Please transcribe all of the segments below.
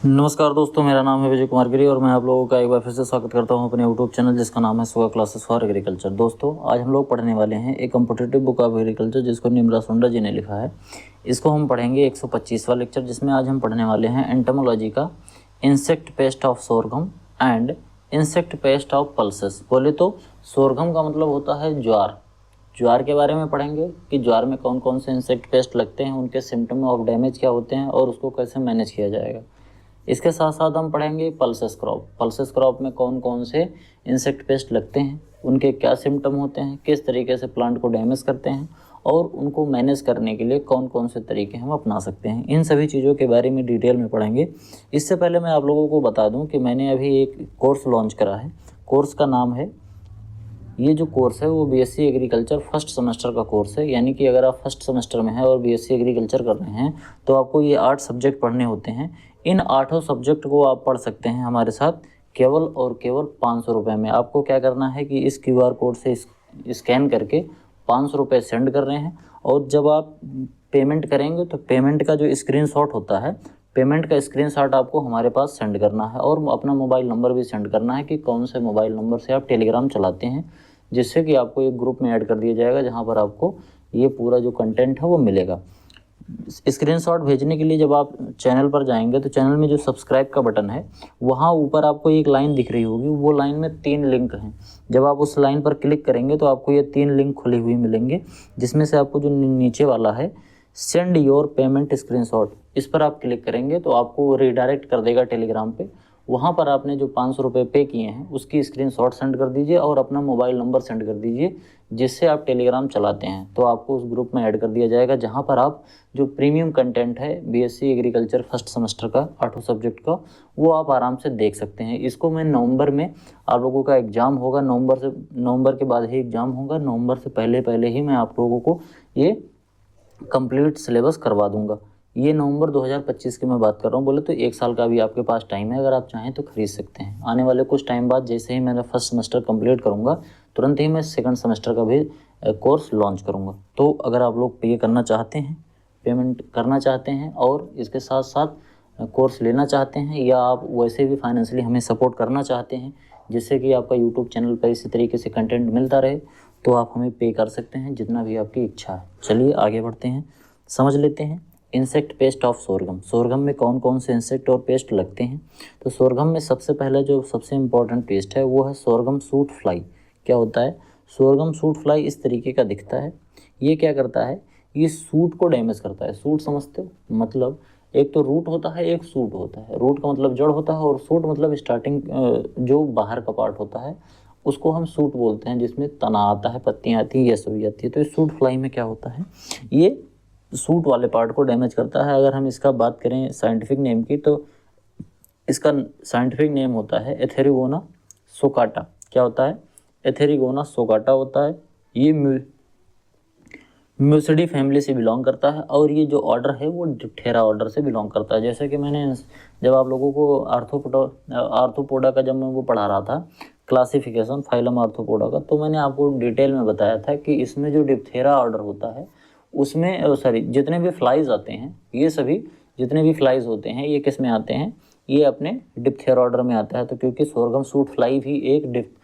नमस्कार दोस्तों, मेरा नाम है विजय कुमार गिरी और मैं आप लोगों का एक बार फिर से स्वागत करता हूं अपने यूट्यूब चैनल जिसका नाम है सुगा क्लासेस फॉर एग्रीकल्चर। दोस्तों, आज हम लोग पढ़ने वाले हैं एक कॉम्पिटिटिव बुक ऑफ एग्रीकल्चर जिसको निम्रा सुंडा जी ने लिखा है। इसको हम पढ़ेंगे 125वां लेक्चर, जिसमें आज हम पढ़ने वाले हैं एंटोमोलॉजी का insect pest of सोरघम and insect pest of pulses. बोले तो सोरघम का मतलब होता है ज्वार। ज्वार के बारे में पढ़ेंगे कि ज्वार में कौन कौन से इंसेक्ट पेस्ट लगते हैं, उनके सिम्टम ऑफ डैमेज क्या होते हैं और उसको कैसे मैनेज किया जाएगा। इसके साथ साथ हम पढ़ेंगे पल्सेस क्रॉप। पल्सेस क्रॉप में कौन कौन से इंसेक्ट पेस्ट लगते हैं, उनके क्या सिम्टम होते हैं, किस तरीके से प्लांट को डैमेज करते हैं और उनको मैनेज करने के लिए कौन कौन से तरीके हम अपना सकते हैं। इन सभी चीज़ों के बारे में डिटेल में पढ़ेंगे। इससे पहले मैं आप लोगों को बता दूं कि मैंने अभी एक कोर्स लॉन्च करा है। कोर्स का नाम है, ये जो कोर्स है वो बीएससी एग्रीकल्चर फर्स्ट सेमेस्टर का कोर्स है। यानी कि अगर आप फर्स्ट सेमेस्टर में हैं और बीएससी एग्रीकल्चर कर रहे हैं तो आपको ये 8 सब्जेक्ट पढ़ने होते हैं। इन 8 सब्जेक्ट को आप पढ़ सकते हैं हमारे साथ केवल और केवल 500 रुपये में। आपको क्या करना है कि इस QR कोड से स्कैन करके 500 रुपये सेंड कर रहे हैं और जब आप पेमेंट करेंगे तो पेमेंट का जो स्क्रीनशॉट होता है, पेमेंट का स्क्रीनशॉट आपको हमारे पास सेंड करना है और अपना मोबाइल नंबर भी सेंड करना है कि कौन से मोबाइल नंबर से आप टेलीग्राम चलाते हैं, जिससे कि आपको एक ग्रुप में ऐड कर दिया जाएगा जहां पर आपको ये पूरा जो कंटेंट है वो मिलेगा। स्क्रीनशॉट भेजने के लिए जब आप चैनल पर जाएंगे तो चैनल में जो सब्सक्राइब का बटन है वहाँ ऊपर आपको एक लाइन दिख रही होगी। वो लाइन में 3 लिंक हैं। जब आप उस लाइन पर क्लिक करेंगे तो आपको ये 3 लिंक खुली हुई मिलेंगे, जिसमें से आपको जो नीचे वाला है सेंड योर पेमेंट स्क्रीनशॉट, इस पर आप क्लिक करेंगे तो आपको रिडायरेक्ट कर देगा टेलीग्राम पे। वहाँ पर आपने जो 500 रुपये पे किए हैं उसकी स्क्रीनशॉट सेंड कर दीजिए और अपना मोबाइल नंबर सेंड कर दीजिए जिससे आप टेलीग्राम चलाते हैं, तो आपको उस ग्रुप में ऐड कर दिया जाएगा जहाँ पर आप जो प्रीमियम कंटेंट है बीएससी एग्रीकल्चर फर्स्ट सेमेस्टर का 8 सब्जेक्ट का, वो आप आराम से देख सकते हैं। इसको मैं नवंबर में, आप लोगों का एग्ज़ाम होगा नवंबर के बाद ही एग्ज़ाम होगा, नवंबर से पहले ही मैं आप लोगों को ये कंप्लीट सिलेबस करवा दूंगा। ये नवंबर 2025 की मैं बात कर रहा हूँ। बोले तो 1 साल का भी आपके पास टाइम है, अगर आप चाहें तो खरीद सकते हैं। आने वाले कुछ टाइम बाद जैसे ही मैंने फर्स्ट सेमेस्टर कंप्लीट करूँगा तुरंत ही मैं सेकंड सेमेस्टर का भी कोर्स लॉन्च करूँगा। तो अगर आप लोग पे करना चाहते हैं, पेमेंट करना चाहते हैं और इसके साथ साथ कोर्स लेना चाहते हैं, या आप वैसे भी फाइनेंशियली हमें सपोर्ट करना चाहते हैं जिससे कि आपका यूट्यूब चैनल पर इसी तरीके से कंटेंट मिलता रहे, तो आप हमें पे कर सकते हैं जितना भी आपकी इच्छा है। चलिए आगे बढ़ते हैं, समझ लेते हैं इंसेक्ट पेस्ट ऑफ सोरघम। सोरघम में कौन कौन से इंसेक्ट और पेस्ट लगते हैं। तो सोरघम में सबसे पहले जो सबसे इम्पॉर्टेंट पेस्ट है वो है सोरघम सूट फ्लाई। क्या होता है? सोरघम सूट फ्लाई इस तरीके का दिखता है। ये क्या करता है? ये सूट को डैमेज करता है। सूट समझते हो? मतलब एक तो रूट होता है, एक सूट होता है। रूट का मतलब जड़ होता है और सूट मतलब स्टार्टिंग जो बाहर का पार्ट होता है उसको हम सूट बोलते हैं, जिसमें तना आता है, पत्तियाँ आती हैं, ये सभी आती है। तो इस सूट फ्लाई में क्या होता है, ये सूट वाले पार्ट को डैमेज करता है। अगर हम इसका बात करें साइंटिफिक नेम की तो इसका साइंटिफिक नेम होता है एथेरिगोना सोकाटा। क्या होता है? एथेरिगोना सोकाटा होता है। ये म्यूसिडी फैमिली से बिलोंग करता है और ये जो ऑर्डर है वो डिप्थेरा ऑर्डर से बिलोंग करता है। जैसे कि मैंने जब आप लोगों को आर्थ्रोपोडा का जब मैं वो पढ़ा रहा था क्लासिफिकेशन फाइलम आर्थ्रोपोडा का, तो मैंने आपको डिटेल में बताया था कि इसमें जो डिप्थेरा ऑर्डर होता है उसमें जितने भी फ्लाइज आते हैं, ये सभी जितने भी फ्लाइज होते हैं ये किस में आते हैं? ये अपने डिप्थेरा ऑर्डर में आता है। तो क्योंकि सोरघम सूट फ्लाई भी एक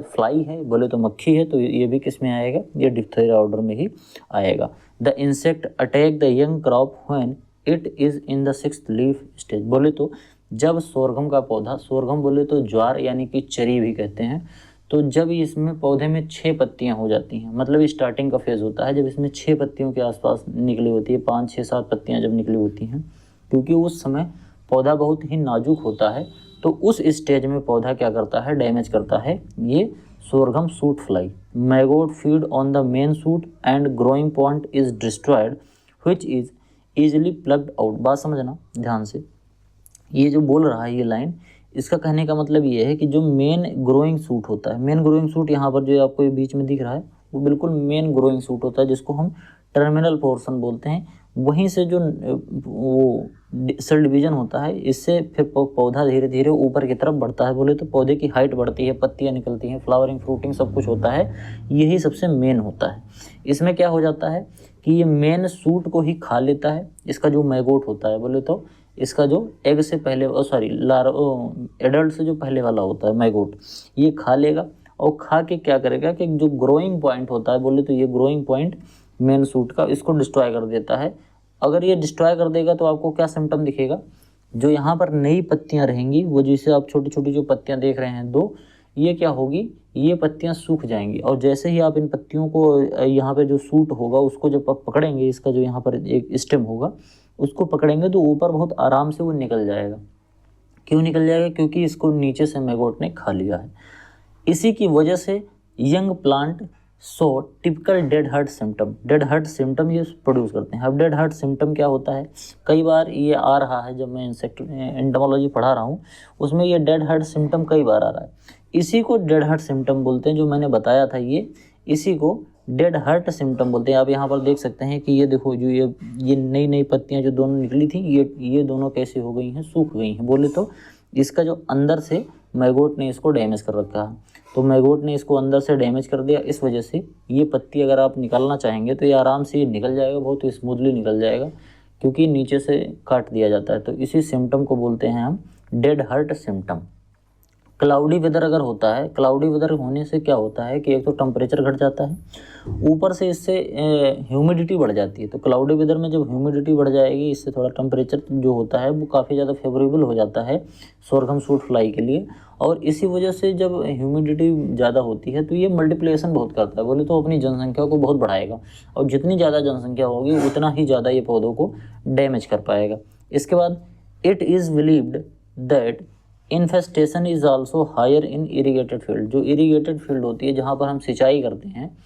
फ्लाई है, बोले तो मक्खी है, तो ये भी किस में आएगा? ये डिप्थेरा ऑर्डर में ही आएगा। The insect attack the young crop when it is in the 6th leaf stage. बोले तो जब सोरघम का पौधा, सोरघम बोले तो ज्वार यानी कि चरी भी कहते हैं, तो जब इसमें पौधे में 6 पत्तियां हो जाती हैं, मतलब स्टार्टिंग का फेज़ होता है जब इसमें 6 पत्तियों के आसपास निकली होती है, 5, 6, 7 पत्तियां जब निकली होती हैं, क्योंकि उस समय पौधा बहुत ही नाजुक होता है, तो उस स्टेज में पौधा क्या करता है? डैमेज करता है ये sorghum shoot fly. Maggot feed on the main shoot and growing point is destroyed which is easily plugged out. बात समझना ध्यान से, ये जो बोल रहा है ये लाइन, इसका कहने का मतलब ये है कि जो मेन ग्रोइंग सूट होता है, मेन ग्रोइंग सूट यहाँ पर जो आपको ये बीच में दिख रहा है वो बिल्कुल मेन ग्रोइंग सूट होता है, जिसको हम टर्मिनल पोर्शन बोलते हैं। वहीं से जो वो सेल डिवीजन होता है, इससे फिर पौधा धीरे धीरे ऊपर की तरफ बढ़ता है। बोले तो पौधे की हाइट बढ़ती है, पत्तियाँ निकलती हैं, फ्लावरिंग फ्रूटिंग सब कुछ होता है, यही सबसे मेन होता है। इसमें क्या हो जाता है कि ये मेन सूट को ही खा लेता है, इसका जो मैगोट होता है, बोले तो इसका जो एग से पहले एडल्ट से जो पहले वाला होता है मैगोट, ये खा लेगा और खा के क्या करेगा कि जो ग्रोइंग पॉइंट होता है, बोले तो ये ग्रोइंग पॉइंट मेन सूट का, इसको डिस्ट्रॉय कर देता है। अगर ये डिस्ट्रॉय कर देगा तो आपको क्या सिम्टम दिखेगा, जो यहाँ पर नई पत्तियाँ रहेंगी, वो जिसे आप छोटी छोटी जो पत्तियाँ देख रहे हैं दो, ये क्या होगी, ये पत्तियाँ सूख जाएंगी। और जैसे ही आप इन पत्तियों को यहाँ पे जो सूट होगा उसको जब आप पकड़ेंगे, इसका जो यहाँ पर एक स्टेम होगा उसको पकड़ेंगे तो ऊपर बहुत आराम से वो निकल जाएगा। क्यों निकल जाएगा, क्योंकि इसको नीचे से मैगोट ने खा लिया है। इसी की वजह से young plant so typical dead heart symptom ये प्रोड्यूस करते हैं। अब डेड हार्ट सिम्टम क्या होता है, कई बार ये आ रहा है, जब मैं एंटोमोलॉजी पढ़ा रहा हूँ उसमें ये डेड हार्ट सिम्टम कई बार आ रहा है। इसी को डेड हार्ट सिम्टम बोलते हैं, जो मैंने बताया था ये, इसी को डेड हार्ट सिम्टम बोलते हैं। आप यहाँ पर देख सकते हैं कि ये देखो, जो ये नई नई पत्तियाँ जो दोनों निकली थी, ये दोनों कैसे हो गई हैं, सूख गई हैं। बोले तो इसका जो अंदर से मैगोट ने इसको डैमेज कर रखा है, तो मैगोट ने इसको अंदर से डैमेज कर दिया। इस वजह से ये पत्ती अगर आप निकालना चाहेंगे तो ये आराम से ये निकल जाएगा, बहुत स्मूथली निकल जाएगा, क्योंकि नीचे से काट दिया जाता है। तो इसी सिम्टम को बोलते हैं हम dead heart symptom. Cloudy weather अगर होता है, क्लाउडी वेदर होने से क्या होता है कि एक तो टेम्परेचर घट जाता है, ऊपर से इससे ह्यूमिडिटी बढ़ जाती है। तो क्लाउडी वेदर में जब ह्यूमिडिटी बढ़ जाएगी, इससे थोड़ा टेम्परेचर जो होता है वो काफ़ी ज़्यादा फेवरेबल हो जाता है सोरघम सूट फ्लाई के लिए। और इसी वजह से जब ह्यूमिडिटी ज़्यादा होती है तो ये मल्टीप्लिकेशन बहुत करता है, बोले तो अपनी जनसंख्या को बहुत बढ़ाएगा, और जितनी ज़्यादा जनसंख्या होगी उतना ही ज़्यादा ये पौधों को डैमेज कर पाएगा। इसके बाद it is believed that infestation is also higher in irrigated field. जो इरीगेटेड फील्ड होती है, जहाँ पर हम सिंचाई करते हैं,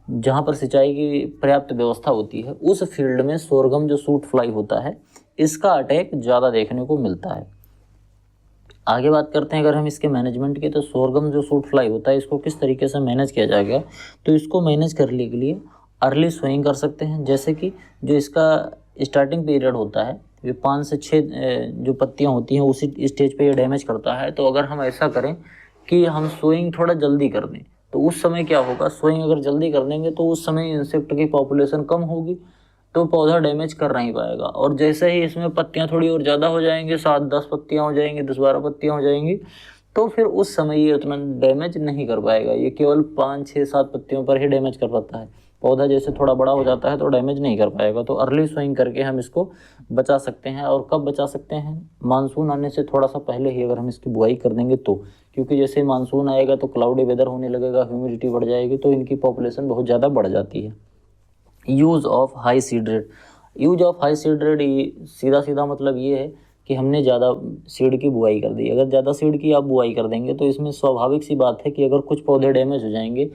जहाँ पर सिंचाई की पर्याप्त व्यवस्था होती है, उस फील्ड में सोरघम जो सूट फ्लाई होता है, इसका अटैक ज़्यादा देखने को मिलता है। आगे बात करते हैं अगर हम इसके मैनेजमेंट की, तो सोरघम जो सूट फ्लाई होता है, इसको किस तरीके से मैनेज किया जाएगा। तो इसको मैनेज करने के लिए अर्ली सोइंग कर सकते हैं। जैसे कि जो इसका स्टार्टिंग पीरियड होता है, ये 5 से 6 जो पत्तियां होती हैं उसी स्टेज पे ये डैमेज करता है। तो अगर हम ऐसा करें कि हम सोइंग थोड़ा जल्दी कर दें, तो उस समय क्या होगा, सोइंग अगर जल्दी कर देंगे तो उस समय इंसेक्ट की पॉपुलेशन कम होगी, तो पौधा डैमेज कर नहीं पाएगा। और जैसे ही इसमें पत्तियां थोड़ी और ज़्यादा हो जाएंगी, 7-10 पत्तियां हो जाएंगी, 10-12 पत्तियां हो जाएंगी, तो फिर उस समय ये उतना डैमेज नहीं कर पाएगा। ये केवल 5, 6, 7 पत्तियों पर ही डैमेज कर पाता है। पौधा जैसे थोड़ा बड़ा हो जाता है तो डैमेज नहीं कर पाएगा। तो अर्ली सोइंग करके हम इसको बचा सकते हैं। और कब बचा सकते हैं, मानसून आने से थोड़ा सा पहले ही अगर हम इसकी बुआई कर देंगे तो, क्योंकि जैसे मानसून आएगा तो क्लाउडी वेदर होने लगेगा, ह्यूमिडिटी बढ़ जाएगी, तो इनकी पॉपुलेशन बहुत ज़्यादा बढ़ जाती है। Use of high seed rate. Use of high seed rate सीधा सीधा मतलब ये है कि हमने ज़्यादा सीड की बुआई कर दी। अगर ज़्यादा सीड की आप बुआई कर देंगे तो इसमें स्वाभाविक सी बात है कि अगर कुछ पौधे डैमेज हो जाएंगे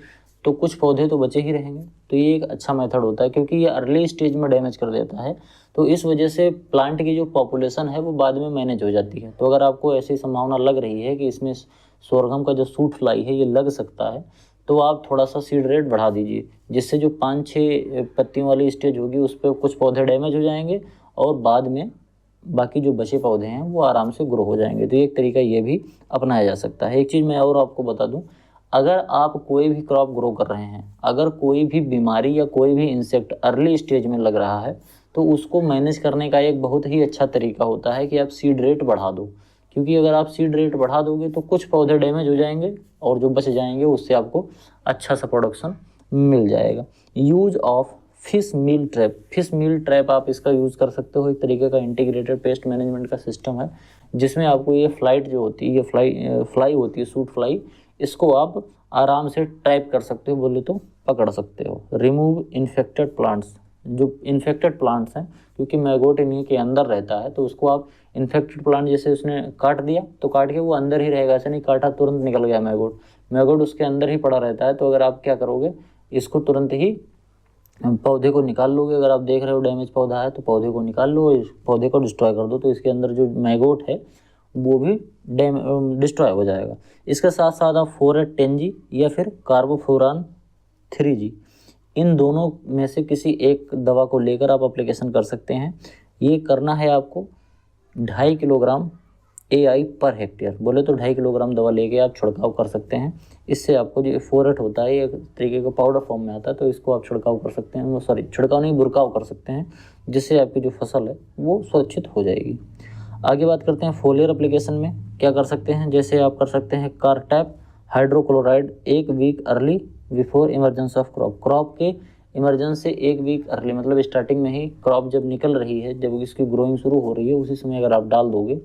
तो कुछ पौधे तो बचे ही रहेंगे। तो ये एक अच्छा मेथड होता है, क्योंकि ये अर्ली स्टेज में डैमेज कर देता है। तो इस वजह से प्लांट की जो पॉपुलेशन है वो बाद में मैनेज हो जाती है। तो अगर आपको ऐसी संभावना लग रही है कि इसमें सोरघम का जो सूट फ्लाई है ये लग सकता है, तो आप थोड़ा सा सीड रेट बढ़ा दीजिए, जिससे जो 5-6 पत्तियों वाली स्टेज होगी उस पर कुछ पौधे डैमेज हो जाएंगे और बाद में बाकी जो बचे पौधे हैं वो आराम से ग्रो हो जाएंगे। तो एक तरीका ये भी अपनाया जा सकता है। एक चीज़ मैं और आपको बता दूं, अगर आप कोई भी क्रॉप ग्रो कर रहे हैं, अगर कोई भी बीमारी या कोई भी इंसेक्ट अर्ली स्टेज में लग रहा है, तो उसको मैनेज करने का एक बहुत ही अच्छा तरीका होता है कि आप सीड रेट बढ़ा दो। क्योंकि अगर आप सीड रेट बढ़ा दोगे तो कुछ पौधे डैमेज हो जाएंगे और जो बच जाएंगे उससे आपको अच्छा सा प्रोडक्शन मिल जाएगा। Use of fish meal trap. Fish meal trap आप इसका यूज़ कर सकते हो। एक तरीके का इंटीग्रेटेड पेस्ट मैनेजमेंट का सिस्टम है, जिसमें आपको ये फ्लाइट जो होती है, ये फ्लाई होती है, सूट फ्लाई, इसको आप आराम से ट्रैप कर सकते हो, बोले तो पकड़ सकते हो। Remove infected plants. जो इन्फेक्टेड प्लांट्स हैं, क्योंकि मैगोट इन्हीं के अंदर रहता है, तो उसको आप इन्फेक्टेड प्लांट जैसे उसने काट दिया तो काट के वो अंदर ही रहेगा, ऐसे नहीं काटा तुरंत निकल गया मैगोट उसके अंदर ही पड़ा रहता है। तो अगर आप क्या करोगे, इसको तुरंत ही पौधे को निकाल लोगे। अगर आप देख रहे हो डैमेज पौधा है तो पौधे को निकाल लो, इस पौधे को डिस्ट्रॉय कर दो, तो इसके अंदर जो मैगोट है वो भी डिस्ट्रॉय हो जाएगा। इसके साथ साथ आप 4-10G या फिर कार्बोफ्लोरान 3G, इन दोनों में से किसी एक दवा को लेकर आप एप्लीकेशन कर सकते हैं। ये करना है आपको 2.5 किलोग्राम AI पर हेक्टेयर। बोले तो 2.5 किलोग्राम दवा लेके आप छिड़काव कर सकते हैं। इससे आपको जो फोरेट होता है, एक तरीके का पाउडर फॉर्म में आता है, तो इसको आप छिड़काव कर सकते हैं, छिड़काव नहीं, बुरकाव कर सकते हैं, जिससे आपकी जो फसल है वो सुरक्षित हो जाएगी। आगे बात करते हैं फोलियर एप्लीकेशन में क्या कर सकते हैं, जैसे आप कर सकते हैं cartap hydrochloride 1 week early before emergence of crop. Crop के इमरजेंस से 1 वीक अर्ली मतलब स्टार्टिंग में ही क्रॉप जब निकल रही है, जब इसकी ग्रोइंग शुरू हो रही है, उसी समय अगर आप डाल दोगे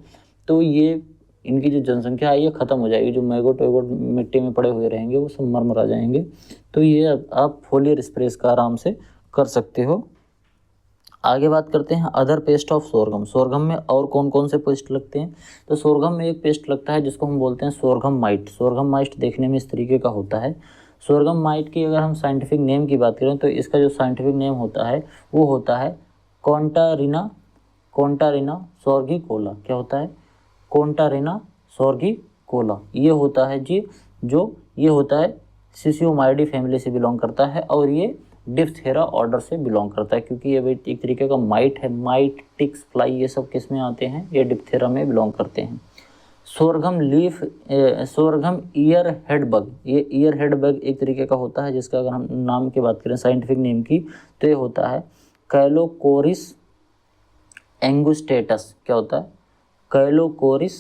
तो ये इनकी जो जनसंख्या है ये ख़त्म हो जाएगी। जो मैगोट वैगोट मिट्टी में पड़े हुए रहेंगे वो सब मर जाएंगे। तो ये आप फोलियर स्प्रे का आराम से कर सकते हो। आगे बात करते हैं other pest of sorghum. Sorghum में और कौन कौन से पेस्ट लगते हैं, तो सोरगम में एक पेस्ट लगता है जिसको हम बोलते हैं सोरगम माइट। सोरगम माइट देखने में इस तरीके का होता है। सोरगम माइट की अगर हम साइंटिफिक नेम की बात करें तो इसका जो साइंटिफिक नेम होता है वो होता है कॉन्टारिना सोर्गिकोला। क्या होता है? कॉन्टारिना सोर्गिकोला। ये होता है जी, जो ये होता है सिसियोमाइडी फैमिली से बिलोंग करता है और ये डिप्थेरा ऑर्डर से बिलोंग करता है, क्योंकि ये एक तरीके का माइट है। माइट, टिक्स, फ्लाई ये सब किस में आते हैं? ये डिप्थेरा में बिलोंग करते हैं। Sorghum leaf sorghum ear head bug. ये ईयर हेड बग एक तरीके का होता है जिसका अगर हम नाम की बात करें साइंटिफिक नेम की तो ये होता है कैलोकोरिस एंगुस्टेटस। क्या होता है? कैलोकोरिस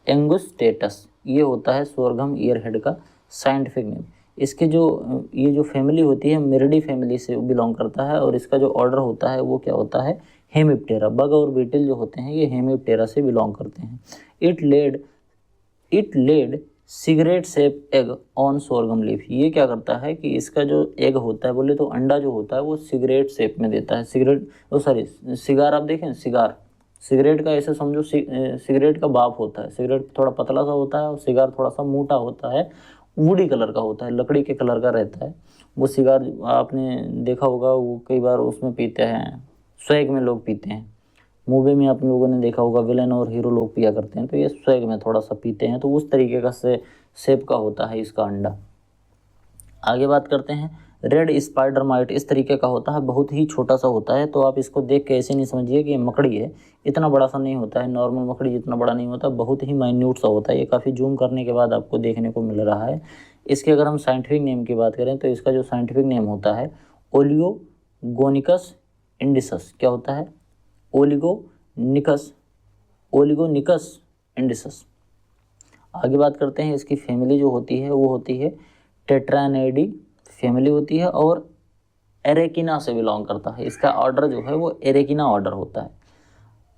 एंगुस्टेटस। ये होता है सोरगम ईयर हेड का साइंटिफिक नेम। इसके ये जो फैमिली होती है मिरिडी फैमिली से बिलोंग करता है और इसका जो ऑर्डर होता है वो क्या होता है? हेमिप्टेरा। बग और बीटल जो होते हैं ये हेमिप्टेरा से बिलोंग करते हैं। It laid cigarette shape egg on sorghum leaf. ये क्या करता है कि इसका जो एग होता है, बोले तो अंडा जो होता है वो सिगरेट शेप में देता है। सिगार आप देखें, सिगरेट का ऐसे समझो सिगरेट का बाप होता है। सिगरेट थोड़ा पतला सा होता है और सिगार थोड़ा सा मोटा होता है, वुडी कलर का होता है, लकड़ी के कलर का रहता है। वो सिगार आपने देखा होगा, वो कई बार उसमें पीते हैं, स्वैग में लोग पीते हैं। मूवी में आप लोगों ने देखा होगा विलेन और हीरो लोग पिया करते हैं, तो ये स्वैग में थोड़ा सा पीते हैं। तो उस तरीके का शेप का होता है इसका अंडा। आगे बात करते हैं रेड स्पाइडर माइट। इस तरीके का होता है, बहुत ही छोटा सा होता है। तो आप इसको देख के ऐसे नहीं समझिए कि ये मकड़ी है, इतना बड़ा सा नहीं होता है। नॉर्मल मकड़ी जितना बड़ा नहीं होता, बहुत ही माइन्यूट सा होता है। ये काफ़ी जूम करने के बाद आपको देखने को मिल रहा है। इसके अगर हम साइंटिफिक नेम की बात करें तो इसका जो साइंटिफिक नेम होता है ओलिगोनिकस इंडिसस। क्या होता है? ओलिगोनिकस इंडिसस। आगे बात करते हैं इसकी फैमिली जो होती है वो होती है टेट्रानेडी फैमिली होती है और एरेकिना से बिलोंग करता है। इसका ऑर्डर जो है वो एरेकिना ऑर्डर होता है।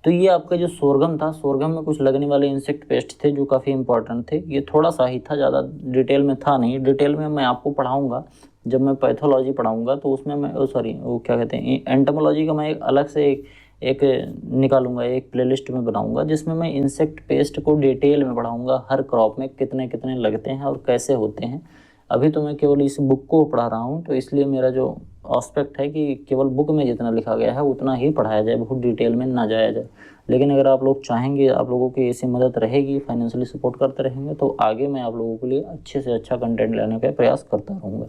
तो ये आपका जो सोरगम था, सोरगम में कुछ लगने वाले इंसेक्ट पेस्ट थे जो काफ़ी इंपॉर्टेंट थे। ये थोड़ा सा ही था, ज़्यादा डिटेल में था नहीं। डिटेल में मैं आपको पढ़ाऊँगा जब मैं पैथोलॉजी पढ़ाऊँगा, तो उसमें मैं वो क्या कहते हैं एंटोमोलॉजी का मैं एक अलग से एक निकालूंगा, एक प्लेलिस्ट में बनाऊंगा जिसमें मैं इंसेक्ट पेस्ट को डिटेल में पढ़ाऊंगा। हर क्रॉप में कितने कितने लगते हैं और कैसे होते हैं। अभी तो मैं केवल इस बुक को पढ़ा रहा हूँ, तो इसलिए मेरा जो एस्पेक्ट है कि केवल बुक में जितना लिखा गया है उतना ही पढ़ाया जाए, बहुत डिटेल में ना जाया जाए। लेकिन अगर आप लोग चाहेंगे, आप लोगों की ऐसी मदद रहेगी, फाइनेंशियली सपोर्ट करते रहेंगे, तो आगे मैं आप लोगों के लिए अच्छे से अच्छा कंटेंट लाने का प्रयास करता रहूँगा।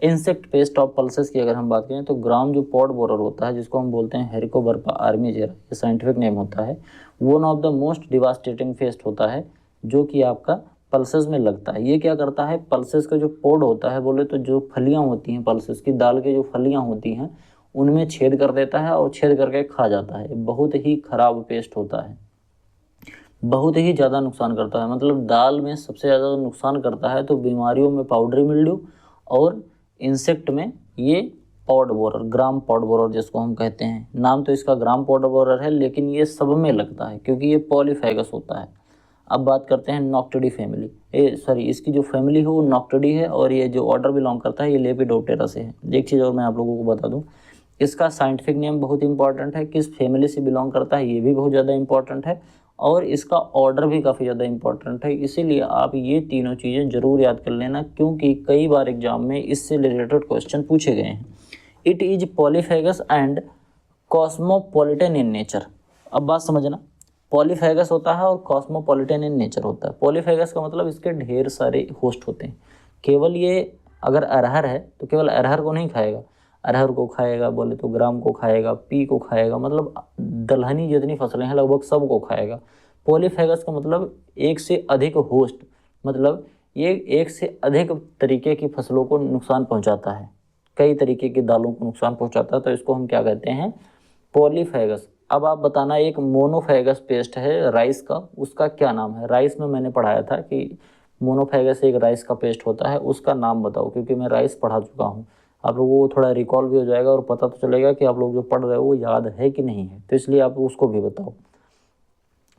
इंसेक्ट पेस्ट ऑफ पल्सेस की अगर हम बात करें तो ग्राम जो पॉड बोरर होता है, जिसको हम बोलते हैं हेरिकोबर्पा आर्मीजेरा, ये साइंटिफिक नेम होता है, one of the most devastating paste होता है जो कि आपका पल्सेस में लगता है। ये क्या करता है? पल्सेस का जो पॉड होता है, बोले तो जो फलियां होती हैं पल्सेस की, दाल के जो फलियां होती हैं उनमें छेद कर देता है और छेद करके खा जाता है। बहुत ही खराब पेस्ट होता है, बहुत ही ज़्यादा नुकसान करता है। मतलब दाल में सबसे ज़्यादा नुकसान करता है तो बीमारियों में पाउडरी मिल्ड्यू और इंसेक्ट में ये पॉड बोरर, ग्राम पॉड बोरर जिसको हम कहते हैं। नाम तो इसका ग्राम पॉड बोरर है, लेकिन ये सब में लगता है क्योंकि ये पॉलीफेगस होता है। अब बात करते हैं नॉक्टिडी फैमिली। इसकी जो फैमिली है वो नॉक्टिडी है और ये जो ऑर्डर बिलोंग करता है ये लेपिडोप्टेरा से है। एक चीज़ और मैं आप लोगों को बता दूं, इसका साइंटिफिक नेम बहुत इंपॉर्टेंट है, किस फैमिली से बिलोंग करता है ये भी बहुत ज़्यादा इंपॉर्टेंट है और इसका ऑर्डर भी काफ़ी ज़्यादा इंपॉर्टेंट है। इसीलिए आप ये तीनों चीज़ें ज़रूर याद कर लेना, क्योंकि कई बार एग्जाम में इससे रिलेटेड क्वेश्चन पूछे गए हैं। It is polyphagous and cosmopolitan in nature. अब बात समझना, पॉलीफेगस होता है और कॉस्मोपॉलिटन इन नेचर होता है। पॉलीफेगस का मतलब इसके ढेर सारे होस्ट होते हैं। केवल ये अगर अरहर है तो केवल अरहर को नहीं खाएगा, अरहर को खाएगा, बोले तो ग्राम को खाएगा, पी को खाएगा, मतलब दलहनी जितनी फसलें हैं लगभग सब को खाएगा। पॉलीफेगस का मतलब एक से अधिक होस्ट, मतलब ये एक से अधिक तरीके की फसलों को नुकसान पहुंचाता है, कई तरीके की दालों को नुकसान पहुंचाता है। तो इसको हम क्या कहते हैं? पॉलीफेगस। अब आप बताना, एक मोनोफेगस पेस्ट है राइस का, उसका क्या नाम है? राइस में मैंने पढ़ाया था कि मोनोफेगस एक राइस का पेस्ट होता है, उसका नाम बताओ, क्योंकि मैं राइस पढ़ा चुका हूँ। आप लोगों को थोड़ा रिकॉल भी हो जाएगा और पता तो चलेगा कि आप लोग जो पढ़ रहे हो वो याद है कि नहीं है, तो इसलिए आप उसको भी बताओ।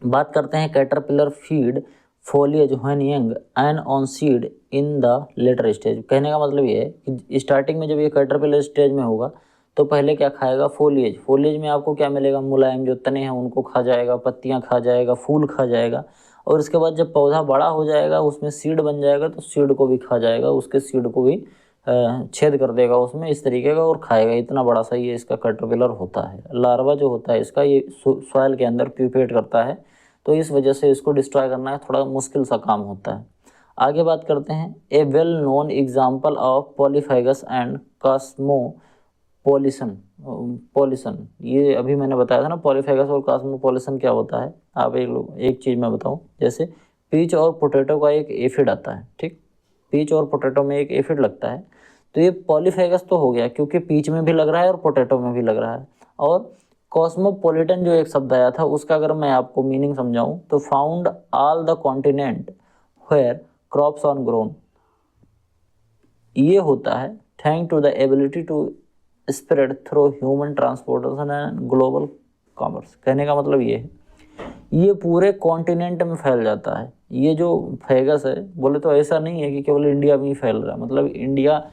बात करते हैं caterpillar feed foliage when young and on seed in the later stage। कहने का मतलब ये है कि स्टार्टिंग में जब ये कैटरपिलर स्टेज में होगा तो पहले क्या खाएगा? फोलिएज। फोलिएज में आपको क्या मिलेगा? मुलायम जो तने हैं उनको खा जाएगा, पत्तियां खा जाएगा, फूल खा जाएगा, और इसके बाद जब पौधा बड़ा हो जाएगा, उसमें सीड बन जाएगा, तो सीड को भी खा जाएगा, उसके सीड को भी छेद कर देगा उसमें इस तरीके का और खाएगा। इतना बड़ा सा ये इसका कैटरपिलर होता है। लार्वा जो होता है इसका, ये सॉइल के अंदर प्यूपेट करता है, तो इस वजह से इसको डिस्ट्रॉय करना है थोड़ा मुश्किल सा काम होता है। आगे बात करते हैं, a well known example of polyphagous and cosmopolitan. पॉलिसन, ये अभी मैंने बताया था ना, पॉलीफेगस और कॉस्मोपोलिसन क्या होता है। आप एक चीज़ मैं बताऊं, जैसे पीच और पोटैटो का एक एफिड आता है, ठीक, पीच और पोटैटो में एक एफिड लगता है, तो ये पॉलीफेगस तो हो गया क्योंकि पीच में भी लग रहा है और पोटैटो में भी लग रहा है। और कॉस्मोपॉलिटन जो एक शब्द आया था, उसका अगर मैं आपको मीनिंग समझाऊं तो found all the continent where crops on grown. ये होता है thank to the ability to spread through human transportation and global commerce. कहने का मतलब ये है, ये पूरे कॉन्टिनेंट में फैल जाता है। ये जो फेगस है, बोले तो ऐसा नहीं है कि केवल इंडिया में ही फैल रहा है, मतलब इंडिया,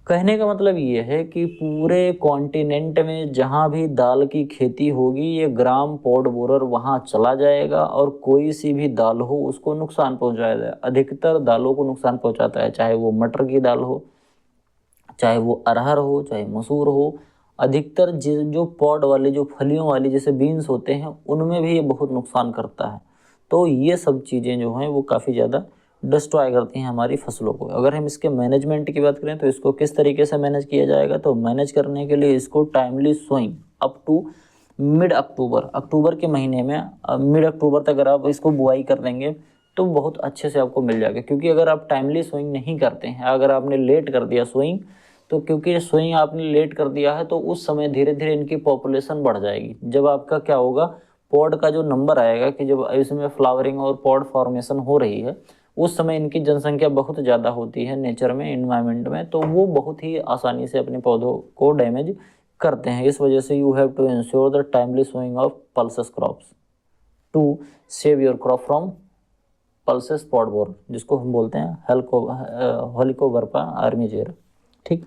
कहने का मतलब ये है कि पूरे कॉन्टिनेंट में जहाँ भी दाल की खेती होगी, ये ग्राम पॉड बोरर वहाँ चला जाएगा और कोई सी भी दाल हो उसको नुकसान पहुँचाया जाए। अधिकतर दालों को नुकसान पहुँचाता है, चाहे वो मटर की दाल हो, चाहे वो अरहर हो, चाहे मसूर हो। अधिकतर जो पॉड वाले, जो फलियों वाली जैसे बीन्स होते हैं, उनमें भी ये बहुत नुकसान करता है। तो ये सब चीज़ें जो हैं वो काफ़ी ज़्यादा डिस्ट्रॉय करती हैं हमारी फसलों को। अगर हम इसके मैनेजमेंट की बात करें तो इसको किस तरीके से मैनेज किया जाएगा, तो मैनेज करने के लिए इसको timely sowing up to mid October, अक्टूबर के महीने में मिड अक्टूबर तक अगर आप इसको बुआई कर देंगे तो बहुत अच्छे से आपको मिल जाएगा। क्योंकि अगर आप टाइमली सोइंग नहीं करते हैं, अगर आपने लेट कर दिया सोइंग, तो क्योंकि सोइंग आपने लेट कर दिया है तो उस समय धीरे धीरे इनकी पॉपुलेशन बढ़ जाएगी। जब आपका क्या होगा, पॉड का जो नंबर आएगा कि जब इसमें फ्लावरिंग और पॉड फॉर्मेशन हो रही है, उस समय इनकी जनसंख्या बहुत ज़्यादा होती है नेचर में, इन्वायरमेंट में, तो वो बहुत ही आसानी से अपने पौधों को डैमेज करते हैं। इस वजह से you have to ensure the timely sowing of pulses crops to save your crop from pulses pod borer, जिसको हम बोलते हैं हेलिकोबर्पा आर्मीजेरा। ठीक,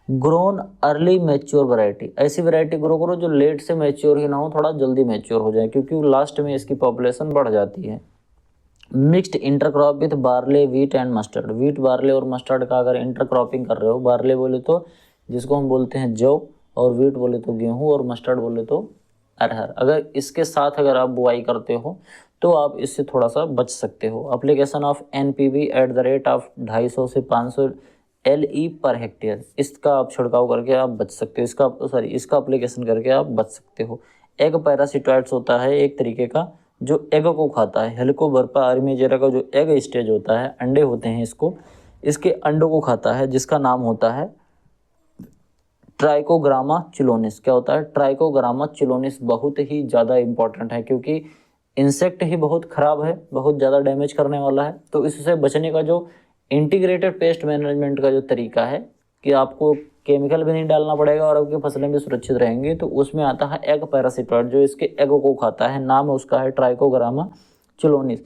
ग्रोन अर्ली मैच्योर वैरायटी, ऐसी वैरायटी ग्रो करो जो लेट से मैच्योर ही ना हो, थोड़ा जल्दी मैच्योर हो जाए, क्योंकि लास्ट में इसकी पॉपुलेशन बढ़ जाती है। Mixed intercrop with barley, wheat and mustard. Wheat, barley और मस्टर्ड का अगर इंटरक्रॉपिंग कर रहे हो, बार्ले बोले तो जिसको हम बोलते हैं जौ, और वीट बोले तो गेहूं, और मस्टर्ड बोले तो अरहर, अगर इसके साथ अगर आप बुआई करते हो तो आप इससे थोड़ा सा बच सकते हो। Application of NPV eight the rate of 250 से 500 LE पर हेक्टेयर, इसका आप छिड़काव करके आप बच सकते हो, इसका अप्लीकेशन करके आप बच सकते हो। एग पैरासिटॉइड्स होता है एक तरीके का जो एग को खाता है, हेलिकोबर्पा आर्मीजेरा का जो एग स्टेज होता है, अंडे होते हैं इसके अंडों को खाता है, जिसका नाम होता है ट्राइकोग्रामा चिलोनिस। क्या होता है? ट्राइकोग्रामा चिलोनिस। बहुत ही ज़्यादा इंपॉर्टेंट है क्योंकि इंसेक्ट ही बहुत ख़राब है, बहुत ज़्यादा डैमेज करने वाला है। तो इससे बचने का जो इंटीग्रेटेड पेस्ट मैनेजमेंट का जो तरीका है कि आपको केमिकल भी नहीं डालना पड़ेगा और आपकी फसलें भी सुरक्षित रहेंगी, तो उसमें आता है एग पैरासिटॉइड जो इसके एग को खाता है। नाम उसका है ट्राइकोग्रामा चिलोनिस।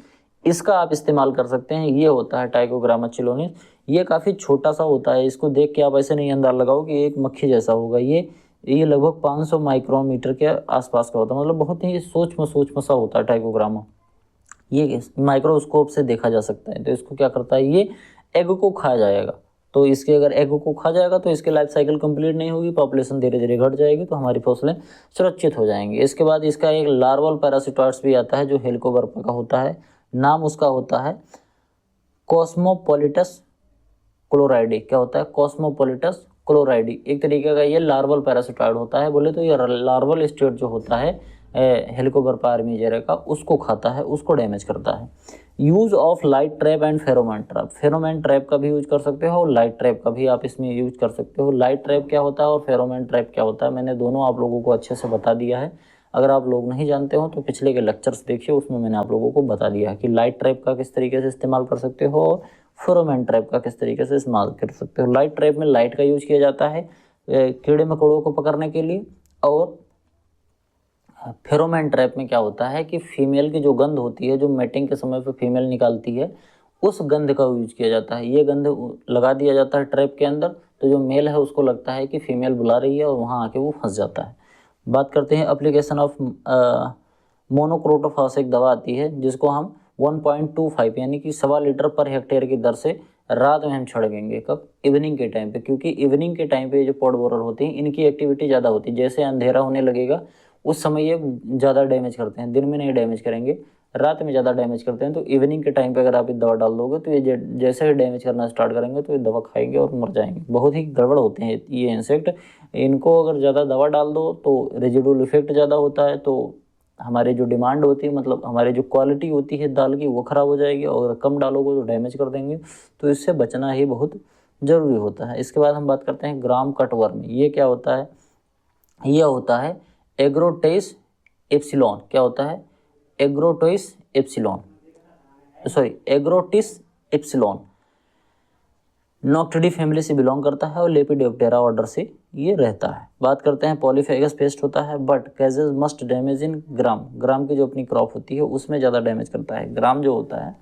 इसका आप इस्तेमाल कर सकते हैं। ये होता है ट्राइकोग्रामा चिलोनिस। ये काफ़ी छोटा सा होता है, इसको देख के आप ऐसे नहीं अंदाज़ लगाओ कि एक मक्खी जैसा होगा। ये लगभग 500 माइक्रोमीटर के आसपास का होता है, मतलब बहुत ही सूक्ष्म सा होता है ट्राइकोग्रामा। ये माइक्रोस्कोप से देखा जा सकता है। तो इसको क्या करता है, ये एग को खा जाएगा। तो इसके अगर एग को खा जाएगा तो इसके लाइफ साइकिल कंप्लीट नहीं होगी, पॉपुलेशन धीरे धीरे घट जाएगी, तो हमारी फसलें सुरक्षित हो जाएंगी। इसके बाद इसका एक लार्वल पैरासिटॉइड्स भी आता है जो हेलिकोबर्पा का होता है। नाम उसका होता है कॉस्मोपोलिटस क्लोराइडी। क्या होता है? कॉस्मोपोलिटस क्लोराइडी। एक तरीके का ये लार्वल पैरासिटॉइड होता है। बोले तो ये लार्वल स्टेट जो होता है हेलिकोबर्पा आर्मीजेरा का, उसको खाता है, उसको डैमेज करता है। Use of light trap and pheromone trap. Pheromone trap का भी यूज कर सकते हो और लाइट ट्रैप का भी आप इसमें यूज कर सकते हो। लाइट ट्रैप क्या होता है और फेरोमोन ट्रैप क्या होता है, मैंने दोनों आप लोगों को अच्छे से बता दिया है। अगर आप लोग नहीं जानते हो तो पिछले के लेक्चर्स देखिए, उसमें मैंने आप लोगों को बता दिया है कि लाइट ट्रैप का किस तरीके से इस्तेमाल कर सकते हो और फेरोमोन ट्रैप का किस तरीके से इस्तेमाल कर सकते हो। लाइट ट्रैप में लाइट का यूज किया जाता है कीड़े मकोड़ों को पकड़ने के लिए, और फेरोमोन ट्रैप में क्या होता है कि फीमेल की जो गंध होती है, जो मैटिंग के समय पे फीमेल निकालती है, उस गंध का यूज किया जाता है। ये गंध लगा दिया जाता है ट्रैप के अंदर, तो जो मेल है उसको लगता है कि फीमेल बुला रही है और वहाँ आके वो फंस जाता है। बात करते हैं एप्लीकेशन ऑफ मोनोक्रोटोफॉस, एक दवा आती है जिसको हम 1.25 यानी कि 1.25 लीटर पर हेक्टेयर की दर से रात में हम छिड़केंगे। कब? इवनिंग के टाइम पे, क्योंकि इवनिंग के टाइम पे जो पॉड बोरर होते हैं इनकी एक्टिविटी ज़्यादा होती है। जैसे अंधेरा होने लगेगा उस समय ये ज़्यादा डैमेज करते हैं, दिन में नहीं डैमेज करेंगे, रात में ज़्यादा डैमेज करते हैं। तो इवनिंग के टाइम पे अगर आप ये दवा डाल दोगे तो ये जैसे ही डैमेज करना स्टार्ट करेंगे तो ये दवा खाएंगे और मर जाएंगे। बहुत ही गड़बड़ होते हैं ये इंसेक्ट। इनको अगर ज़्यादा दवा डाल दो तो रेजिडुअल इफेक्ट ज़्यादा होता है, तो हमारी जो डिमांड होती है, मतलब हमारी जो क्वालिटी होती है दाल की, वो ख़राब हो जाएगी, और कम डालोगे तो डैमेज कर देंगे। तो इससे बचना ही बहुत ज़रूरी होता है। इसके बाद हम बात करते हैं ग्राम कटवर्म। ये क्या होता है? यह होता है एग्रोटेस एप्सिलॉन। क्या होता है? Agrotis epsilon, sorry Agrotis epsilon. Noctuidae family से बिलोंग करता है और लेपिडोप्टेरा ऑर्डर से ये रहता है। बात करते हैं पॉलीफेगस पेस्ट होता है, बट कैजेज मस्ट डैमेज इन ग्राम। ग्राम की जो अपनी क्रॉप होती है उसमें ज़्यादा डैमेज करता है। ग्राम जो होता है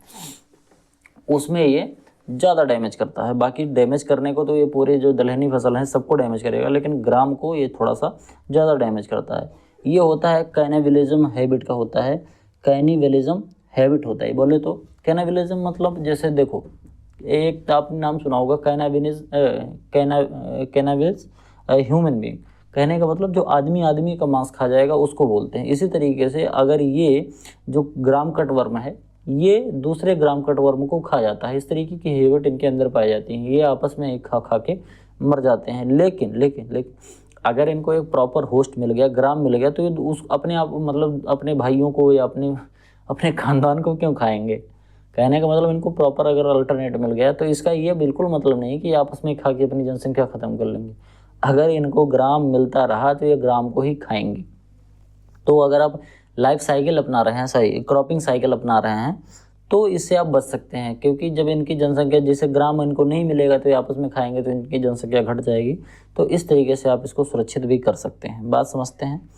उसमें ये ज़्यादा डैमेज करता है। बाकी डैमेज करने को तो ये पूरे जो दलहनी फसल है सबको डैमेज करेगा, लेकिन ग्राम को ये थोड़ा सा ज़्यादा डैमेज करता है। ये होता है कैनाबिलिज्म हैबिट का होता है। कैनिबलिज्म हैबिट होता है। बोले तो कैनाबिलिज्म मतलब जैसे देखो, एक आपने नाम सुना होगा कैनाबिस ह्यूमन बीइंग। कहने का मतलब जो आदमी आदमी का मांस खा जाएगा उसको बोलते हैं। इसी तरीके से अगर ये जो ग्राम कटवर्म है ये दूसरे ग्राम कटवर्म को खा जाता है। इस तरीके की हैबिट इनके अंदर पाई जाती है। ये आपस में खा खा के मर जाते हैं। लेकिन अगर इनको एक प्रॉपर होस्ट मिल गया, ग्राम मिल गया, तो ये उस अपने आप मतलब अपने भाइयों को या अपने खानदान को क्यों खाएंगे? कहने का मतलब इनको प्रॉपर अगर अल्टरनेट मिल गया तो इसका ये बिल्कुल मतलब नहीं कि आपस में खा के अपनी जनसंख्या खत्म कर लेंगे। अगर इनको ग्राम मिलता रहा तो ये ग्राम को ही खाएंगे। तो अगर आप लाइफ साइकिल अपना रहे हैं, सही क्रॉपिंग साइकिल अपना रहे हैं, तो इससे आप बच सकते हैं। क्योंकि जब इनकी जनसंख्या, जैसे ग्राम इनको नहीं मिलेगा तो ये आपस में खाएंगे तो इनकी जनसंख्या घट जाएगी। तो इस तरीके से आप इसको सुरक्षित भी कर सकते हैं। बात समझते हैं।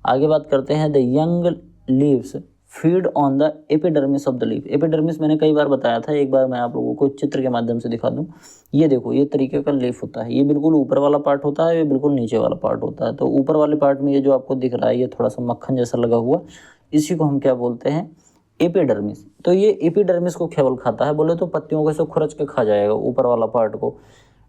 आगे बात करते हैं। The young leaves feed on the epidermis of the leaf. Epidermis मैंने कई बार बताया था, एक बार मैं आप लोगों को चित्र के माध्यम से दिखा दूं। ये देखो, ये तरीके का लीफ होता है। ये बिल्कुल ऊपर वाला पार्ट होता है, ये बिल्कुल नीचे वाला पार्ट होता है। तो ऊपर वाले पार्ट में ये जो आपको दिख रहा है ये थोड़ा सा मक्खन जैसा लगा हुआ, इसी को हम क्या बोलते हैं? एपिडर्मिस। तो ये एपिडर्मिस को केवल खाता है। बोले तो पत्तियों को से खुरच के खा जाएगा ऊपर वाला पार्ट को।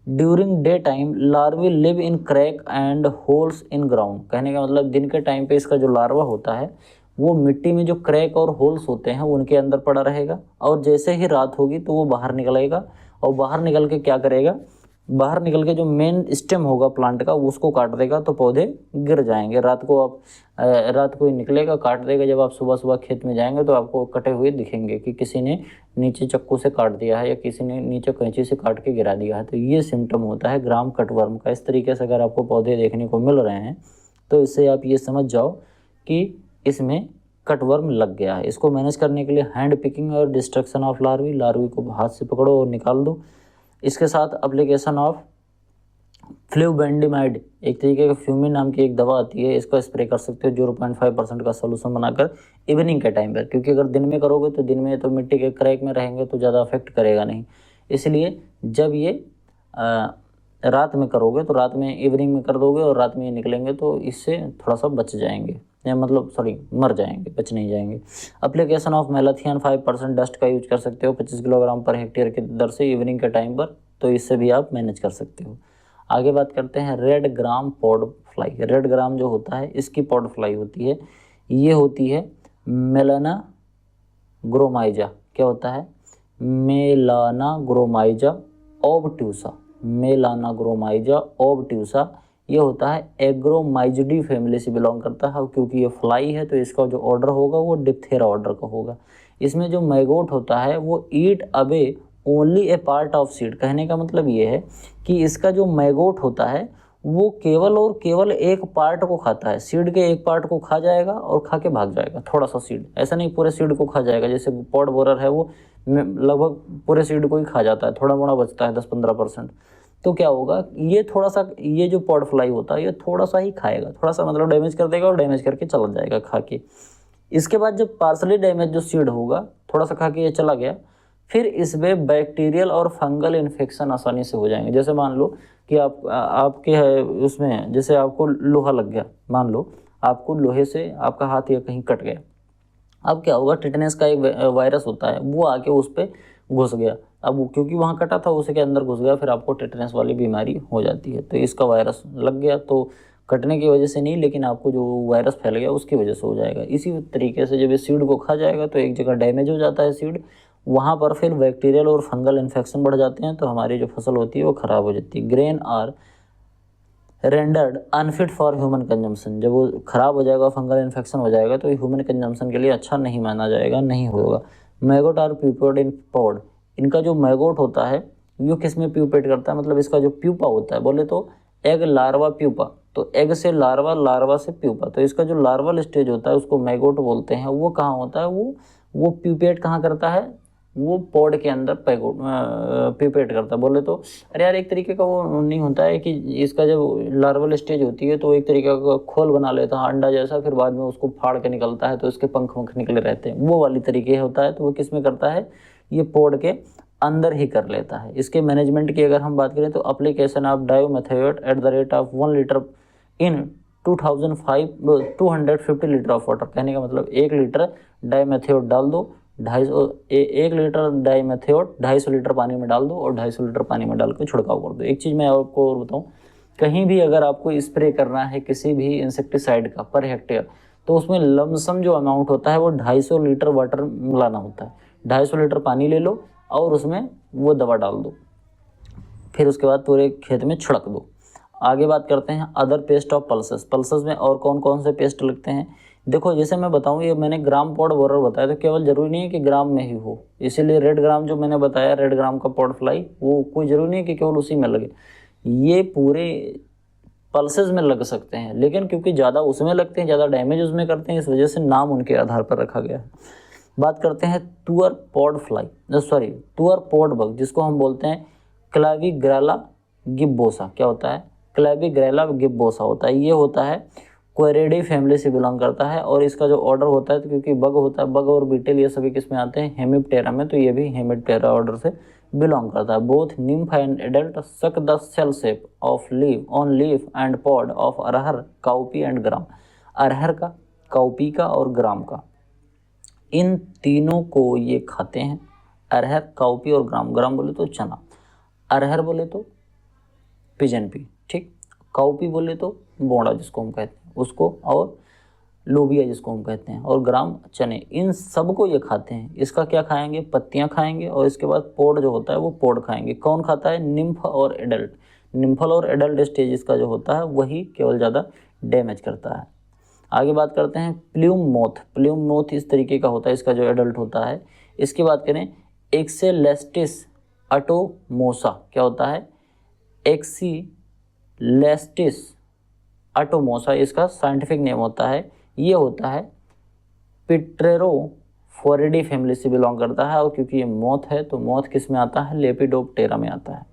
During day time larvae live in crack and holes in ground. कहने का मतलब दिन के टाइम पे इसका जो लार्वा होता है वो मिट्टी में जो क्रैक और होल्स होते हैं उनके अंदर पड़ा रहेगा, और जैसे ही रात होगी तो वो बाहर निकलेगा, और बाहर निकल के क्या करेगा? बाहर निकल के जो मेन स्टेम होगा प्लांट का उसको काट देगा, तो पौधे गिर जाएंगे। रात को ही निकलेगा, काट देगा। जब आप सुबह सुबह खेत में जाएंगे तो आपको कटे हुए दिखेंगे कि किसी ने नीचे चाकू से काट दिया है या किसी ने नीचे कैंची से काट के गिरा दिया है। तो ये सिम्टम होता है ग्राम कटवर्म का। इस तरीके से अगर आपको पौधे देखने को मिल रहे हैं तो इससे आप ये समझ जाओ कि इसमें कटवर्म लग गया है। इसको मैनेज करने के लिए हैंड पिकिंग और डिस्ट्रक्शन ऑफ लार्वी को हाथ से पकड़ो और निकाल दो। इसके साथ एप्लीकेशन ऑफ फ्लूबेंडिमाइड, एक तरीके का फ्यूमिन नाम की एक दवा आती है, इसको स्प्रे कर सकते हो 0.5% का सोल्यूशन बनाकर इवनिंग के टाइम पर। क्योंकि अगर दिन में करोगे तो दिन में तो मिट्टी के क्रैक में रहेंगे तो ज़्यादा अफेक्ट करेगा नहीं। इसलिए जब ये रात में करोगे तो रात में इवनिंग में कर दोगे और रात में ये निकलेंगे तो इससे थोड़ा सा बच जाएंगे, या मतलब मर जाएंगे, बच नहीं जाएंगे। एप्लीकेशन ऑफ मेलाथियन 5% डस्ट का यूज कर सकते हो 25 किलोग्राम पर हेक्टेयर की दर से इवनिंग के टाइम पर, तो इससे भी आप मैनेज कर सकते हो। आगे बात करते हैं रेड ग्राम पॉड फ्लाई। रेड ग्राम जो होता है इसकी पॉड फ्लाई होती है, ये होती है मेलाना ग्रोमाइजा। क्या होता है? मेलाना ग्रोमाइजा ऑब्ट्यूसा। मेलाना ग्रोमाइजा ऑब्ट्यूसा ये होता है एग्रोमाइजिडी फैमिली से बिलोंग करता है। क्योंकि ये फ्लाई है तो इसका जो ऑर्डर होगा वो डिप्थेरा ऑर्डर का होगा। इसमें जो मैगोट होता है वो eat away only a part of seed. कहने का मतलब ये है कि इसका जो मैगोट होता है वो केवल और केवल एक पार्ट को खाता है, सीड के एक पार्ट को खा जाएगा और खा के भाग जाएगा, थोड़ा सा सीड, ऐसा नहीं पूरे सीड को खा जाएगा। जैसे पॉड बोरर है वो लगभग पूरे सीड को ही खा जाता है, थोड़ा मोड़ा बचता है 10-15%। तो क्या होगा, ये थोड़ा सा, ये जो पॉड फ्लाई होता है ये थोड़ा सा ही खाएगा, थोड़ा सा मतलब डैमेज कर देगा और डैमेज करके चला जाएगा खा के। इसके बाद जब पार्सली डैमेज जो सीड होगा, थोड़ा सा खा के ये चला गया, फिर इसमें बैक्टीरियल और फंगल इन्फेक्शन आसानी से हो जाएंगे। जैसे मान लो कि आपके है उसमें, जैसे आपको लोहा लग गया, मान लो आपको लोहे से आपका हाथ या कहीं कट गया, अब क्या होगा, टिटनेस का एक वायरस होता है, वो आके उस पर घुस गया। अब क्योंकि वहाँ कटा था उसके अंदर घुस गया, फिर आपको टिटनेस वाली बीमारी हो जाती है। तो इसका वायरस लग गया तो कटने की वजह से नहीं, लेकिन आपको जो वायरस फैल गया उसकी वजह से हो जाएगा। इसी तरीके से जब ये सीड को खा जाएगा तो एक जगह डैमेज हो जाता है सीड, वहाँ पर फिर बैक्टीरियल और फंगल इन्फेक्शन बढ़ जाते हैं, तो हमारी जो फसल होती है वो ख़राब हो जाती है। Grain are rendered unfit for human consumption, जब वो ख़राब हो जाएगा, फंगल इन्फेक्शन हो जाएगा, तो ह्यूमन कंजम्पशन के लिए अच्छा नहीं माना जाएगा, नहीं होगा। मैगोट आर प्यूपेड इन पॉड, इनका जो मैगोट होता है वो किस में प्यूपेट करता है, मतलब इसका जो प्यूपा होता है, बोले तो एग लार्वा प्यूपा, तो एग से लार्वा, लार्वा से प्यूपा, तो इसका जो लार्वल स्टेज होता है उसको मैगोट बोलते हैं। वो कहाँ होता है, वो प्यूपेट कहाँ करता है, वो पॉड के अंदर प्यूपेट करता है। बोले तो अरे यार, एक तरीके का वो नहीं होता है कि इसका जब लार्वल स्टेज होती है तो एक तरीके का खोल बना लेता है अंडा जैसा, फिर बाद में उसको फाड़ के निकलता है तो इसके पंख वंख निकले रहते हैं, वो वाली तरीके होता है। तो वो किस में करता है, ये पॉड के अंदर ही कर लेता है। इसके मैनेजमेंट की अगर हम बात करें तो application of dimethoate at the rate of 1 litre in 250 litre of water, कहने का मतलब 1 लीटर डाईमेथेट डाल दो, 1 लीटर डाईमेथेट 250 लीटर पानी में डाल दो और 250 लीटर पानी में डाल के छिड़काव कर दो। एक चीज़ मैं आपको और बताऊँ, कहीं भी अगर आपको स्प्रे करना है किसी भी इंसेक्टिसाइड का पर हेक्टेयर, तो उसमें लमसम जो अमाउंट होता है वो 250 लीटर वाटर मिलाना होता है। 250 लीटर पानी ले लो और उसमें वो दवा डाल दो, फिर उसके बाद पूरे खेत में छिड़क दो। आगे बात करते हैं other pest of pulses. Pulses में और कौन कौन से पेस्ट लगते हैं, देखो जैसे मैं बताऊं, ये मैंने ग्राम पॉड बोरर बताया, तो केवल जरूरी नहीं है कि ग्राम में ही हो, इसीलिए रेड ग्राम जो मैंने बताया, रेड ग्राम का पॉड फ्लाई, वो कोई जरूरी नहीं है कि केवल उसी में लगे, ये पूरे पल्सेस में लग सकते हैं, लेकिन क्योंकि ज़्यादा उसमें लगते हैं, ज़्यादा डैमेज उसमें करते हैं, इस वजह से नाम उनके आधार पर रखा गया है। बात करते हैं तुअर पॉड फ्लाई, सॉरी तुअर पॉड बग, जिसको हम बोलते हैं क्लाविग्रेला गिब्बोसा। क्या होता है, क्लाविग्रेला गिब्बोसा होता है, ये होता है क्वेरिडी फैमिली से बिलोंग करता है। और इसका जो ऑर्डर होता है, तो क्योंकि बग होता है, बग और बीटल ये सभी किस में आते हैं, हेमिप्टेरा में, तो ये भी हेमिप्टेरा ऑर्डर से बिलोंग करता है। Both nymph and adult suck the cell sap of leaf on leaf and pod of arhar, cowpea and gram. अरहर का, काउपी का और ग्राम का, इन तीनों को ये खाते हैं। अरहर, काउपी और ग्राम। ग्राम बोले तो चना, अरहर बोले तो पिजन पी, ठीक, काउपी बोले तो बोड़ा जिसको हम कहते हैं उसको, और लोबिया जिसको हम कहते हैं, और ग्राम चने, इन सब को ये खाते हैं। इसका क्या खाएंगे, पत्तियां खाएंगे, और इसके बाद पोड जो होता है वो पोड खाएंगे। कौन खाता है, निम्फ और एडल्ट। निम्फल और एडल्ट स्टेज इसका जो होता है वही केवल ज़्यादा डैमेज करता है। आगे बात करते हैं प्ल्यूम मोथ। प्ल्यूम मोथ इस तरीके का होता है, इसका जो एडल्ट होता है। इसकी बात करें एक्सेलेस्टिस अटोमोसा, क्या होता है, एक्सीलेस्टिस अटोमोसा इसका साइंटिफिक नेम होता है। ये होता है पिट्रेरोफोरिडी फैमिली से बिलोंग करता है, और क्योंकि ये मोथ है तो मोथ किस में आता है, लेपिडोप्टेरा में आता है।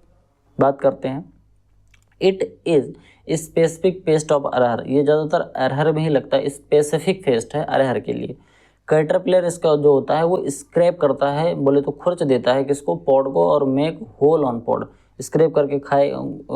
बात करते हैं it is specific pest of arhar, ये ज़्यादातर अरहर में ही लगता है, स्पेसिफिक पेस्ट है अरहर के लिए। कैटरपिलर इसका जो होता है वो स्क्रैप करता है, बोले तो खुरच देता है किसको, पॉड को, और make hole on pod, scrap करके खाए,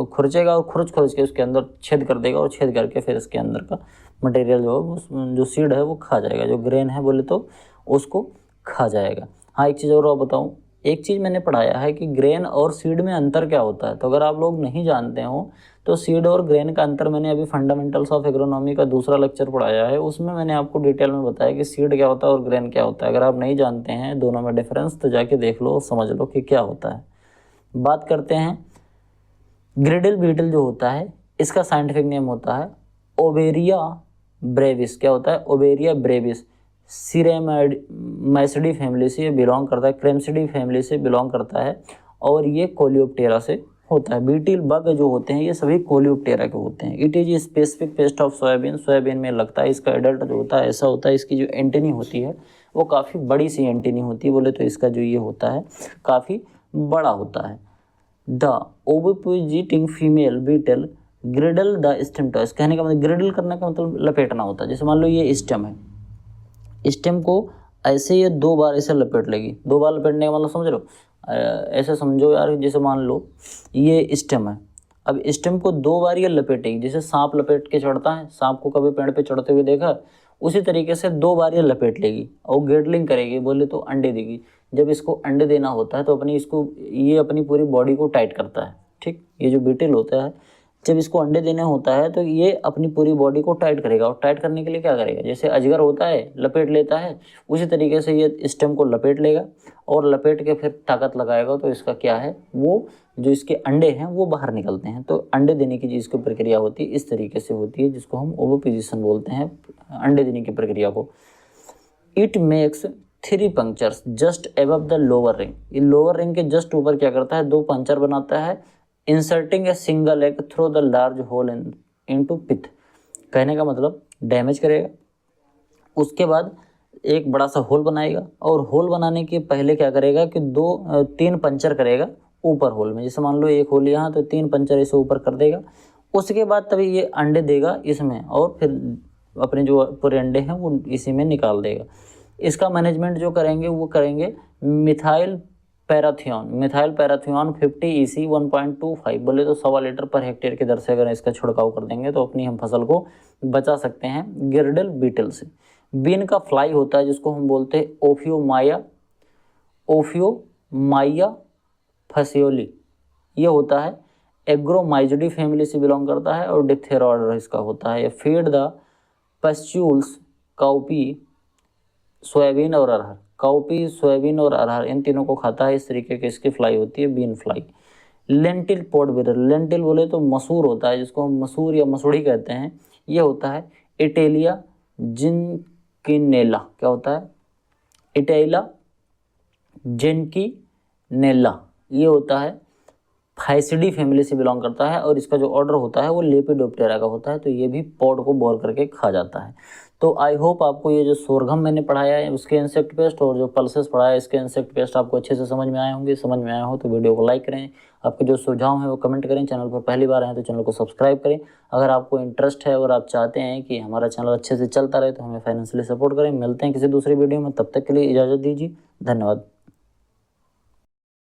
खुरचेगा और खुरच के उसके अंदर छेद कर देगा, और छेद करके फिर इसके अंदर का मटेरियल जो सीड है वो खा जाएगा, जो ग्रेन है बोले तो उसको खा जाएगा। हाँ, एक चीज़ और बताऊँ, एक चीज़ मैंने पढ़ाया है कि ग्रेन और सीड में अंतर क्या होता है, तो अगर आप लोग नहीं जानते हो तो सीड और ग्रेन का अंतर मैंने अभी फंडामेंटल्स ऑफ एग्रोनॉमी का दूसरा लेक्चर पढ़ाया है, उसमें मैंने आपको डिटेल में बताया कि सीड क्या होता है और ग्रेन क्या होता है। अगर आप नहीं जानते हैं दोनों में डिफरेंस, तो जाके देख लो, समझ लो कि क्या होता है। बात करते हैं ग्रिडल बीटल जो होता है, इसका साइंटिफिक नेम होता है ओबेरिया ब्रेविस। क्या होता है, ओबेरिया ब्रेविस, सिरेमैसिडी फैमिली से बिलोंग करता है, क्रेमसिडी फैमिली से बिलोंग करता है, और ये कोलियोप्टेरा से होता है। बीटल बग जो होते हैं ये सभी कोलियोप्टेरा के होते हैं। It is specific pest of soybean, soybean में लगता है। इसका एडल्ट जो होता है ऐसा होता है, इसकी जो एंटेनी होती है वो काफ़ी बड़ी सी एंटेनी होती है, बोले तो इसका जो ये होता है काफ़ी बड़ा होता है। The ovipositing female beetle girdle the stem twice, कहने का मतलब ग्रिडल करने का मतलब लपेटना होता है। जैसे मान लो ये स्टेम है, स्टेम को ऐसे ये 2 बार ऐसे लपेट लेगी। 2 बार लपेटने का मतलब समझ रहे हो, ऐसे समझो यार, जैसे मान लो ये स्टेम है, अब स्टेम को 2 बार ये लपेटेगी। जैसे सांप लपेट के चढ़ता है, सांप को कभी पेड़ पे चढ़ते हुए देखा, उसी तरीके से 2 बार ये लपेट लेगी और गिडलिंग करेगी, बोले तो अंडे देगी। जब इसको अंडे देना होता है तो ये अपनी पूरी बॉडी को टाइट करता है। ठीक, ये जो बीटल होता है जब इसको अंडे देने होता है तो ये अपनी पूरी बॉडी को टाइट करेगा, और टाइट करने के लिए क्या करेगा, जैसे अजगर होता है लपेट लेता है, उसी तरीके से ये स्टेम को लपेट लेगा और लपेट के फिर ताकत लगाएगा। तो इसका क्या है, वो जो इसके अंडे हैं वो बाहर निकलते हैं। तो अंडे देने की जिसकी प्रक्रिया होती है इस तरीके से होती है, जिसको हम ओविपोजिशन बोलते हैं, अंडे देने की प्रक्रिया को। It makes 3 punctures just above the lower ring, ये लोअर रिंग के जस्ट ऊपर क्या करता है, 2 पंक्चर बनाता है। Inserting a single egg through the large hole into pith, कहने का मतलब डैमेज करेगा, उसके बाद एक बड़ा सा होल बनाएगा, और होल बनाने के पहले क्या करेगा कि 3 पंचर करेगा ऊपर होल में। जैसे मान लो एक होल यहाँ, तो 3 पंचर इसे ऊपर कर देगा। उसके बाद तभी ये अंडे देगा इसमें, और फिर अपने जो पूरे अंडे हैं वो इसी में निकाल देगा। इसका मैनेजमेंट जो करेंगे वो करेंगे मिथाइल पैराथियोन 50 EC 1.25, बोले तो 1.25 लीटर पर हेक्टेयर की दर से अगर इसका छिड़काव कर देंगे तो अपनी हम फसल को बचा सकते हैं गिरडल बीटल से। बीन का फ्लाई होता है जिसको हम बोलते हैं ओफियोमाइया फसियोली, ये होता है एग्रोमाइजडी फैमिली से बिलोंग करता है और डिप्थेरा ऑर्डर इसका होता है। Feed the pustules cowpea, soybean और अरहर, काउपी, सोयाबीन और अरहर इन तीनों को खाता है। इस तरीके की इसकी फ्लाई होती है, bean fly. Lentil pod beetle, lentil बोले तो मसूर होता है, जिसको हम मसूर या मसूड़ी कहते हैं, ये होता है इटेलिया जिनकिनेला, क्या होता है, इटेला जिनकिनेला, ये होता है फाइसिडी फैमिली से बिलोंग करता है, और इसका जो ऑर्डर होता है वो लेपिडोप्टेरा का होता है। तो ये भी पॉड को बोर करके खा जाता है। तो आई होप आपको ये जो सोरघम मैंने पढ़ाया है उसके इंसेक्ट पेस्ट, और जो पल्सेस पढ़ाया है इसके इंसेक्ट पेस्ट आपको अच्छे से समझ में आए होंगे। समझ में आया हो तो वीडियो को लाइक करें, आपके जो सुझाव हैं वो कमेंट करें, चैनल पर पहली बार आए तो चैनल को सब्सक्राइब करें। अगर आपको इंटरेस्ट है और आप चाहते हैं कि हमारा चैनल अच्छे से चलता रहे तो हमें फाइनेंशियली सपोर्ट करें। मिलते हैं किसी दूसरी वीडियो में, तब तक के लिए इजाज़त दीजिए, धन्यवाद।